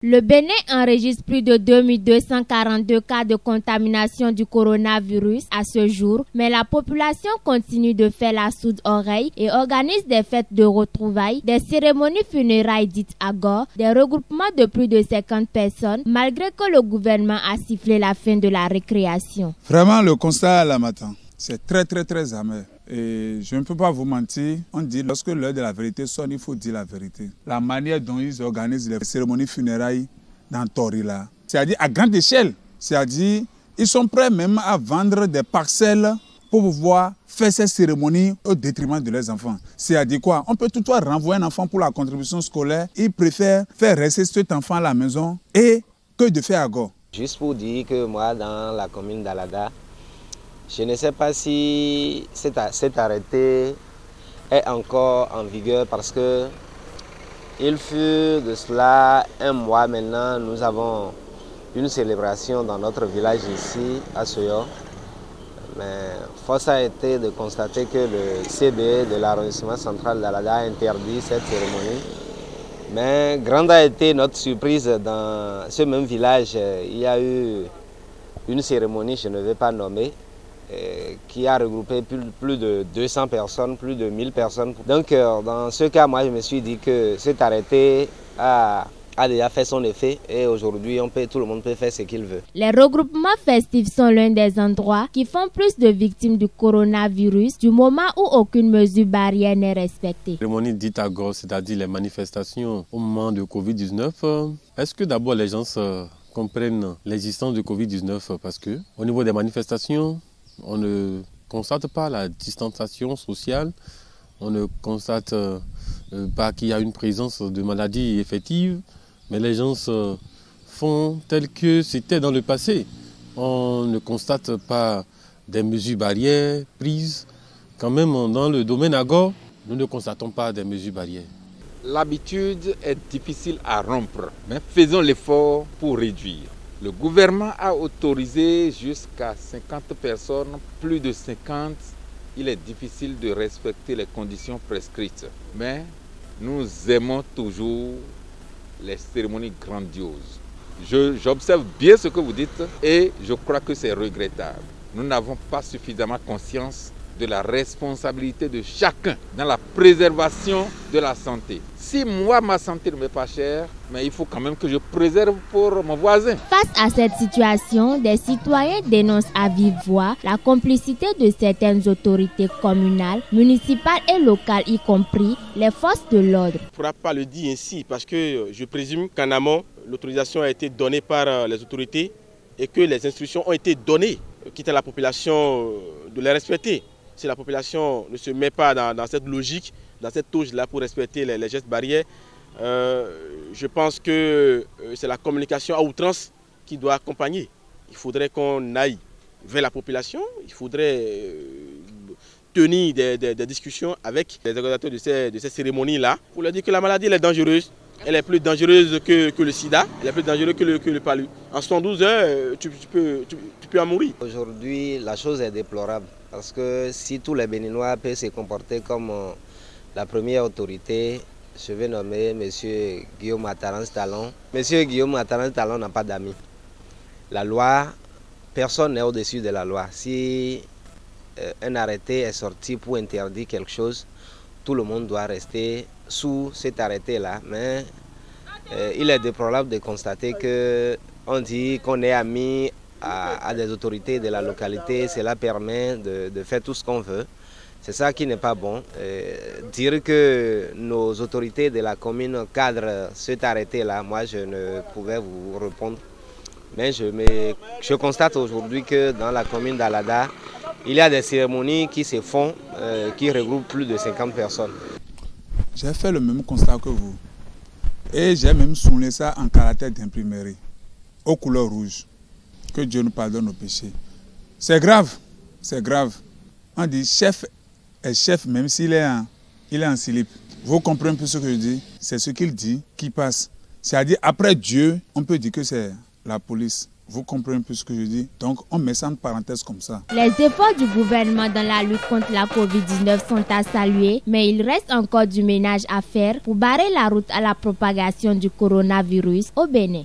Le Bénin enregistre plus de 2242 cas de contamination du coronavirus à ce jour, mais la population continue de faire la sourde oreille et organise des fêtes de retrouvailles, des cérémonies funérailles dites agor, des regroupements de plus de 50 personnes, malgré que le gouvernement a sifflé la fin de la récréation. Vraiment, le constat à la matin, c'est très amer. Et je ne peux pas vous mentir, on dit lorsque l'heure de la vérité sonne, il faut dire la vérité. La manière dont ils organisent les cérémonies funérailles dans Torila, c'est-à-dire à grande échelle, c'est-à-dire ils sont prêts même à vendre des parcelles pour pouvoir faire ces cérémonies au détriment de leurs enfants. C'est-à-dire quoi? On peut toutefois renvoyer un enfant pour la contribution scolaire, ils préfèrent faire rester cet enfant à la maison et que de faire agor. Juste pour dire que moi, dans la commune d'Alada, je ne sais pas si cet arrêté est encore en vigueur parce que il fut de cela un mois maintenant, nous avons une célébration dans notre village ici à Soyo. Mais force a été de constater que le CBE de l'arrondissement central d'Alada a interdit cette cérémonie. Mais grande a été notre surprise dans ce même village. Il y a eu une cérémonie, je ne vais pas nommer, qui a regroupé plus de 200 personnes, plus de 1000 personnes. Donc dans ce cas, moi je me suis dit que cet arrêté a déjà fait son effet et aujourd'hui tout le monde peut faire ce qu'il veut. Les regroupements festifs sont l'un des endroits qui font plus de victimes du coronavirus du moment où aucune mesure barrière n'est respectée. La cérémonie dite agor, c'est-à-dire les manifestations au moment de Covid-19, est-ce que d'abord les gens comprennent l'existence de Covid-19 parce que au niveau des manifestations, on ne constate pas la distanciation sociale, on ne constate pas qu'il y a une présence de maladies effectives, mais les gens font tel que c'était dans le passé. On ne constate pas des mesures barrières prises. Quand même, dans le domaine agor, nous ne constatons pas des mesures barrières. L'habitude est difficile à rompre, mais faisons l'effort pour réduire. Le gouvernement a autorisé jusqu'à 50 personnes, plus de 50, il est difficile de respecter les conditions prescrites. Mais nous aimons toujours les cérémonies grandioses. J'observe bien ce que vous dites et je crois que c'est regrettable. Nous n'avons pas suffisamment conscience de la responsabilité de chacun dans la préservation de la santé. Si moi, ma santé ne m'est pas chère, mais il faut quand même que je préserve pour mon voisin. Face à cette situation, des citoyens dénoncent à vive voix la complicité de certaines autorités communales, municipales et locales, y compris les forces de l'ordre. Il ne faudra pas le dire ainsi parce que je présume qu'en amont, l'autorisation a été donnée par les autorités et que les instructions ont été données, quitte à la population de les respecter. Si la population ne se met pas dans cette logique, dans cette touche-là pour respecter les gestes barrières, je pense que c'est la communication à outrance qui doit accompagner. Il faudrait qu'on aille vers la population, il faudrait tenir des discussions avec les organisateurs de ces cérémonies-là pour leur dire que la maladie elle est dangereuse. Elle est plus dangereuse que le sida, elle est plus dangereuse que le palu. En 72 heures, tu peux en mourir. Aujourd'hui, la chose est déplorable parce que si tous les Béninois peuvent se comporter comme la première autorité, je vais nommer M. Guillaume Atarance-Talon. M. Guillaume Atarance-Talon n'a pas d'amis. La loi, personne n'est au-dessus de la loi. Si un arrêté est sorti pour interdire quelque chose, tout le monde doit rester sous cet arrêté-là. Mais il est déplorable de constater qu'on dit qu'on est amis à des autorités de la localité. Cela permet de faire tout ce qu'on veut. C'est ça qui n'est pas bon. Dire que nos autorités de la commune cadrent cet arrêté-là, moi je ne pouvais vous répondre. Mais je constate aujourd'hui que dans la commune d'Alada, il y a des cérémonies qui se font, qui regroupent plus de 50 personnes. J'ai fait le même constat que vous. Et j'ai même souligné ça en caractère d'imprimerie, aux couleurs rouges. Que Dieu nous pardonne nos péchés. C'est grave, c'est grave. On dit chef est chef même s'il est en slip. Vous comprenez un peu ce que je dis? C'est ce qu'il dit qui passe. C'est-à-dire après Dieu, on peut dire que c'est la police. Vous comprenez un peu ce que je dis? Donc, on met ça en parenthèse comme ça. Les efforts du gouvernement dans la lutte contre la COVID-19 sont à saluer, mais il reste encore du ménage à faire pour barrer la route à la propagation du coronavirus au Bénin.